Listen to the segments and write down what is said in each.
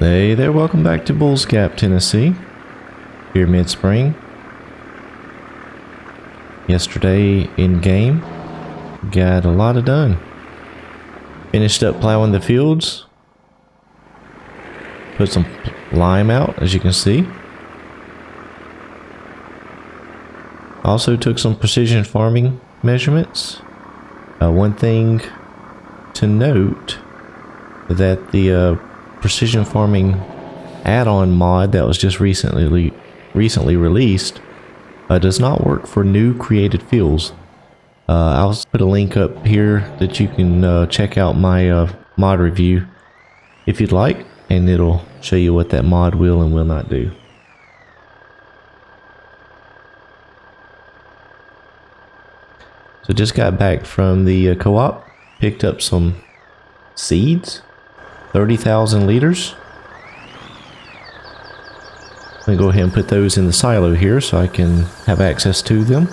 Hey there, welcome back to Bulls Gap, Tennessee. Here mid-spring. Yesterday in game, got a lot done. Finished up plowing the fields. Put some lime out, as you can see. Also took some precision farming measurements. One thing to note that the precision farming add-on mod that was just recently released does not work for new created fields. I'll put a link up here that you can check out my mod review if you'd like, and it'll show you what that mod will and will not do. So just got back from the co-op, picked up some seeds, 30,000 liters. I'm going to go ahead and put those in the silo here so I can have access to them.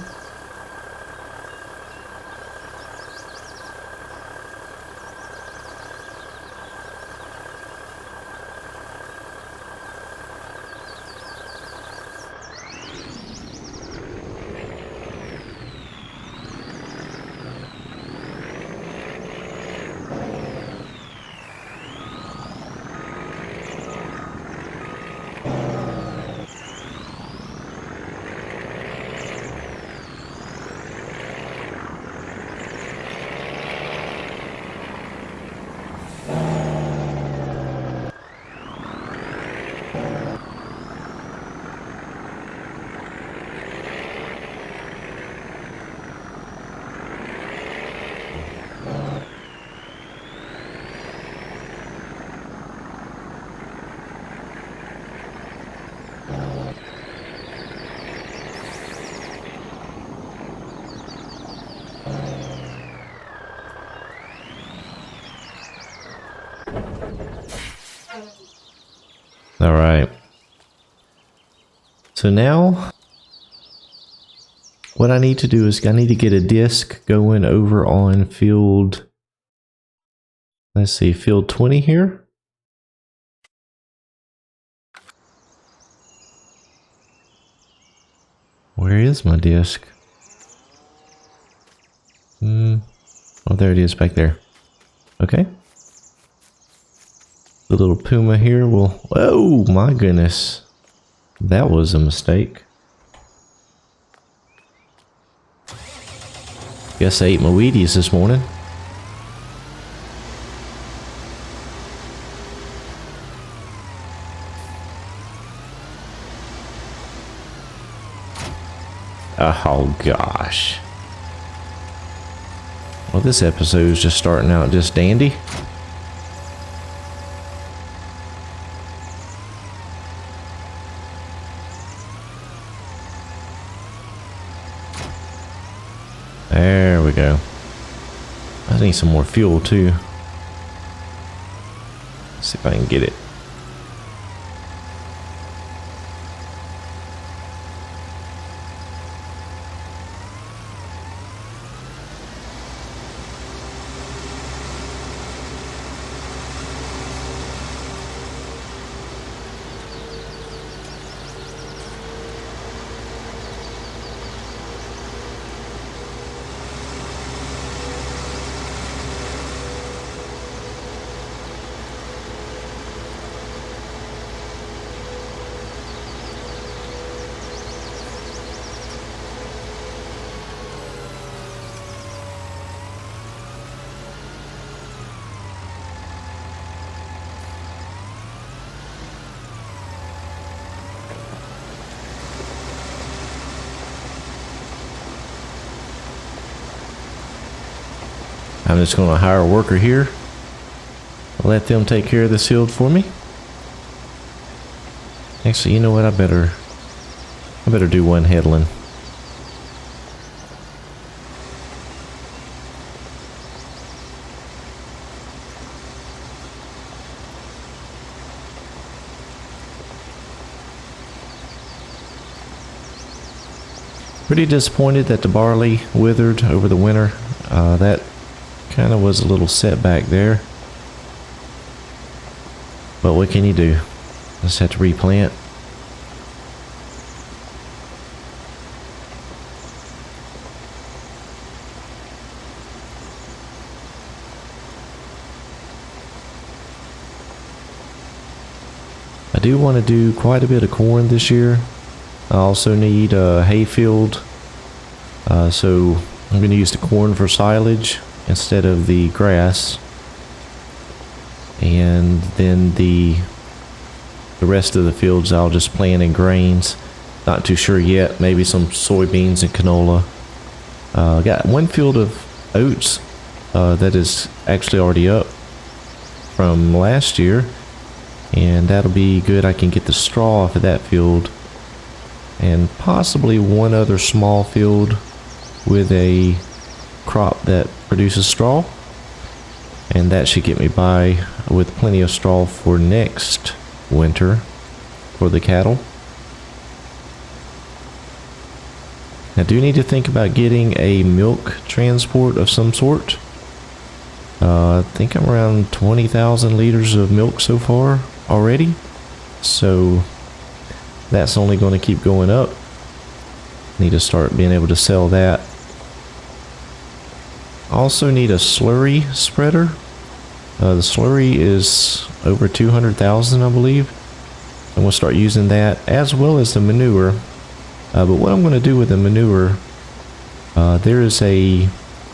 All right. So now what I need to do is I need to get a disc going over on field, let's see, field 20 here. Where is my disc? Oh, there it is back there. Okay. The little puma here will... Oh my goodness. That was a mistake. Guess I ate my Wheaties this morning. Oh gosh. Well, this episode is just starting out just dandy. There we go. I need some more fuel too. Let's see if I can get it. I'm just going to hire a worker here. Let them take care of this field for me. Actually, you know what? I better do one headland. Pretty disappointed that the barley withered over the winter. That kind of was a little setback there. But what can you do? Just have to replant. I do want to do quite a bit of corn this year. I also need a hay field, so I'm going to use the corn for silage instead of the grass, and then the rest of the fields I'll just plant in grains. Not too sure yet. Maybe some soybeans and canola. Got one field of oats that is actually already up from last year. And that'll be good. I can get the straw off of that field. And possibly one other small field with a crop that produces straw. And that should get me by with plenty of straw for next winter for the cattle. I do need to think about getting a milk transport of some sort. I think I'm around 20,000 liters of milk so far already, so that's only going to keep going up. Need to start being able to sell that. Also need a slurry spreader. The slurry is over 200,000, I believe. I'm going to start using that as well as the manure. But what I'm going to do with the manure, there is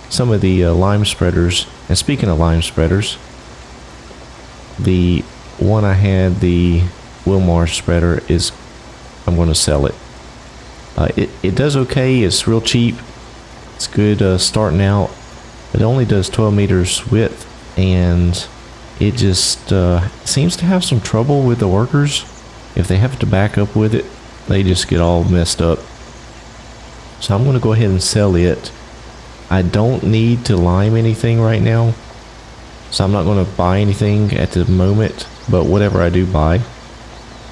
some of the lime spreaders. And speaking of lime spreaders, the one I had, the Wilmar spreader, I'm going to sell it. It does okay. It's real cheap. It's good starting out. It only does 12 meters width, and it just seems to have some trouble with the workers. If they have to back up with it, they just get all messed up. So I'm going to go ahead and sell it. I don't need to lime anything right now, so I'm not going to buy anything at the moment. But whatever I do buy,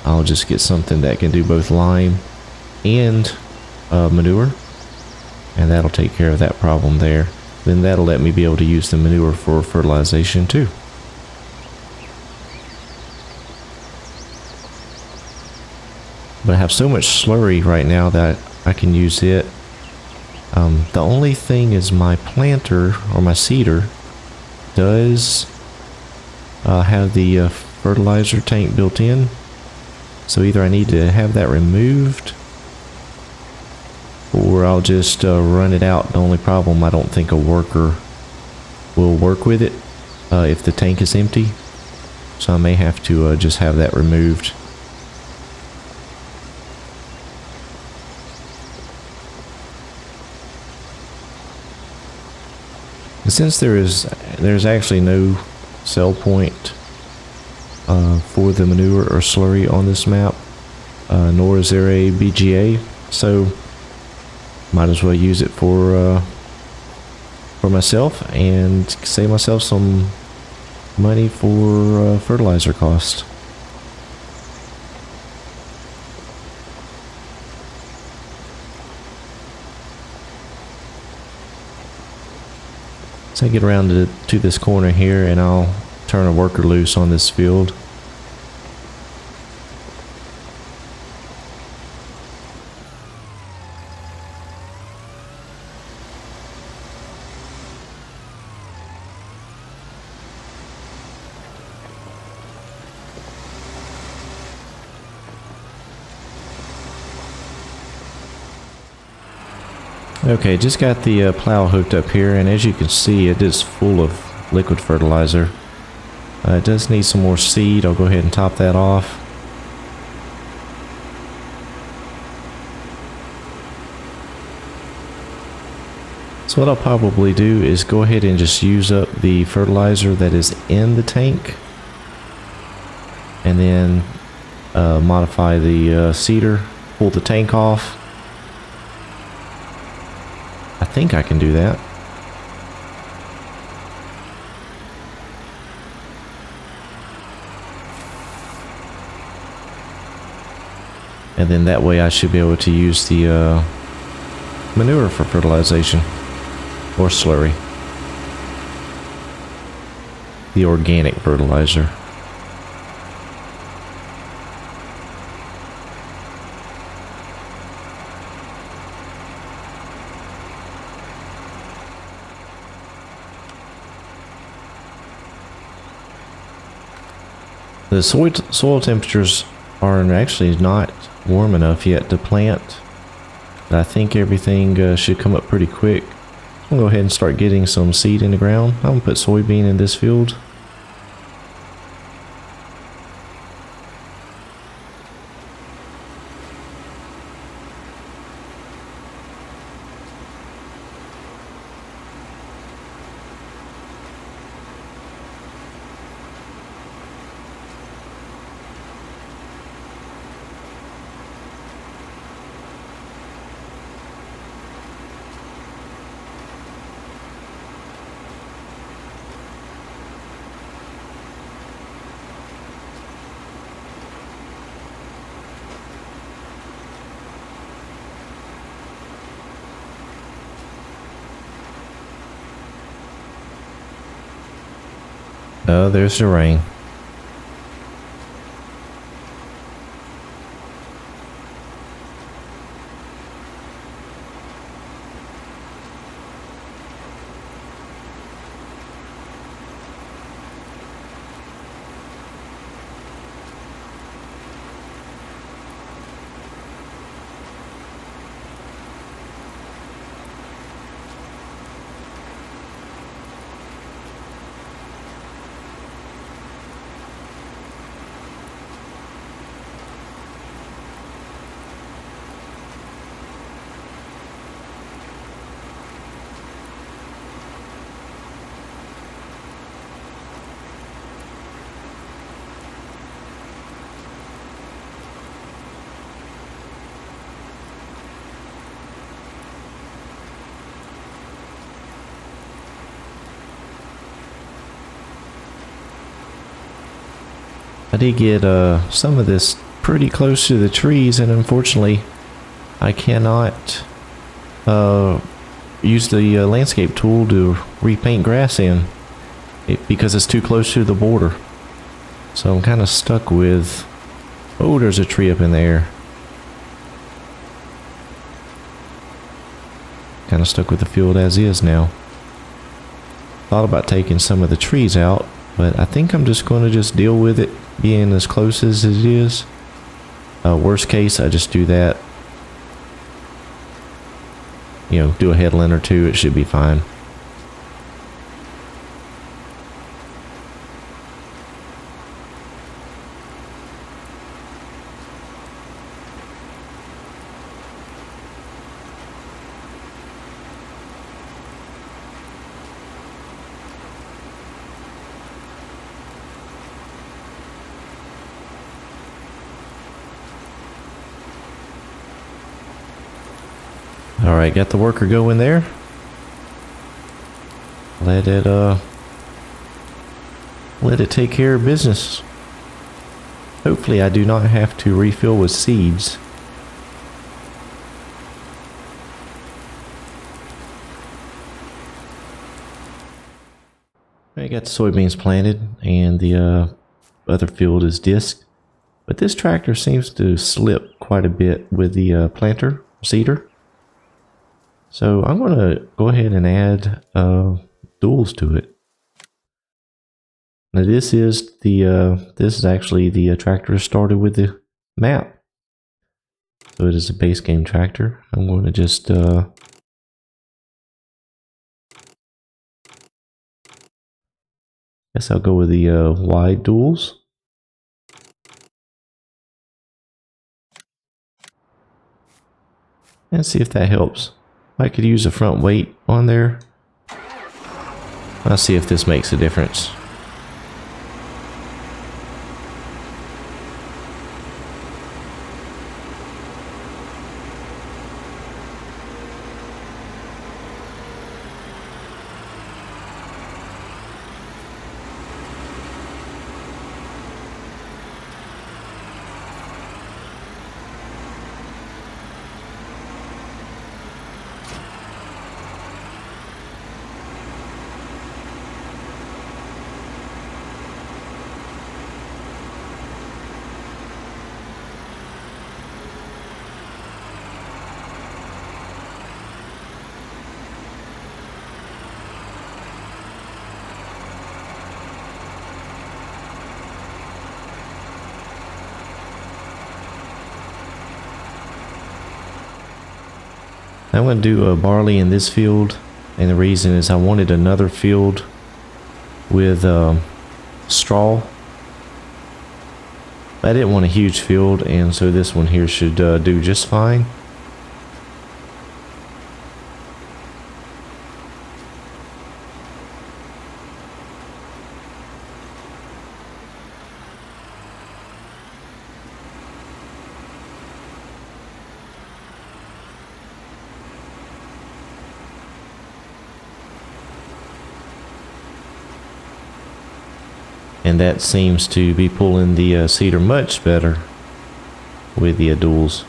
I'll just get something that can do both lime and manure, and that'll take care of that problem there. Then that'll let me be able to use the manure for fertilization too. But I have so much slurry right now that I can use it. The only thing is my planter, or my seeder, does have the fertilizer tank built in. So either I need to have that removed, or I'll just run it out. The only problem, I don't think a worker will work with it if the tank is empty. So I may have to just have that removed. And since there's actually no sell point for the manure or slurry on this map, nor is there a BGA, so might as well use it for myself and save myself some money for fertilizer cost. So I get around to this corner here, and I'll turn a worker loose on this field. Okay, just got the plow hooked up here, and as you can see, it is full of liquid fertilizer. It does need some more seed. I'll go ahead and top that off. So what I'll probably do is go ahead and just use up the fertilizer that is in the tank, and then modify the seeder, pull the tank off. I think I can do that. And then that way I should be able to use the manure for fertilization, or slurry. The organic fertilizer. The soil temperatures are actually not warm enough yet to plant. But I think everything should come up pretty quick. I'm gonna go ahead and start getting some seed in the ground. I'm gonna put soybean in this field. Oh, there's the rain. I did get some of this pretty close to the trees, and unfortunately I cannot use the landscape tool to repaint grass in because it's too close to the border. So I'm kind of stuck with... Oh, there's a tree up in there. Kind of stuck with the field as is now. Thought about taking some of the trees out, but I think I'm just going to just deal with it being as close as it is. Worst case, I just do that. You know, do a headland or two, it should be fine. Alright, got the worker going there. Let it take care of business. Hopefully I do not have to refill with seeds. I got the soybeans planted and the other field is disc. But this tractor seems to slip quite a bit with the planter, seeder. So I'm going to go ahead and add duals to it. Now this is actually the tractor started with the map. So it is a base game tractor. I'm going to just guess I'll go with the wide duals. And see if that helps. I could use a front weight on there. I'll see if this makes a difference. I'm going to do a barley in this field, and the reason is I wanted another field with straw. I didn't want a huge field, and so this one here should do just fine. And that seems to be pulling the cedar much better with the duals.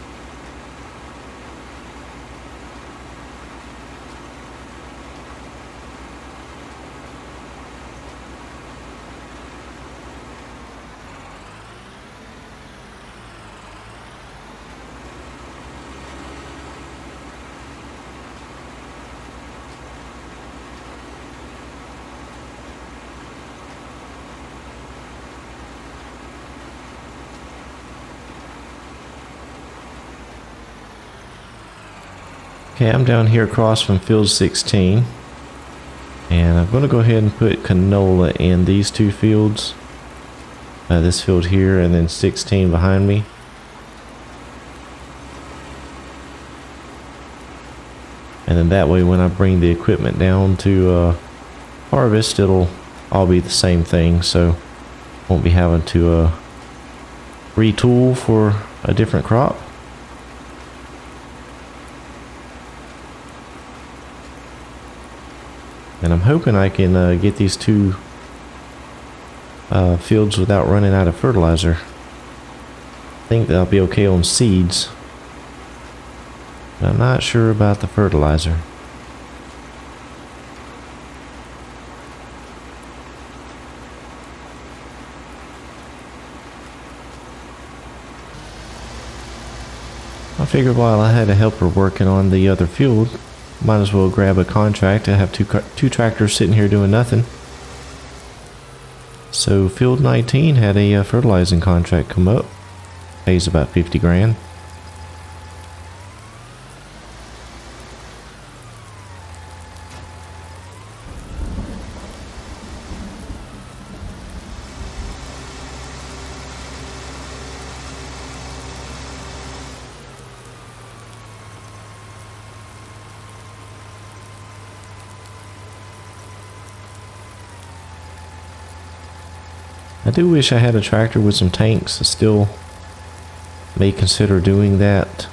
Okay, I'm down here across from field 16, and I'm going to go ahead and put canola in these two fields, this field here and then 16 behind me. And then that way when I bring the equipment down to harvest, it'll all be the same thing, so won't be having to retool for a different crop. And I'm hoping I can get these two fields without running out of fertilizer. I think that I'll be okay on seeds, but I'm not sure about the fertilizer. I figured while I had a helper working on the other field, might as well grab a contract. I have two tractors sitting here doing nothing. So field 19 had a fertilizing contract come up. Pays about 50 grand. I do wish I had a tractor with some tanks. I still may consider doing that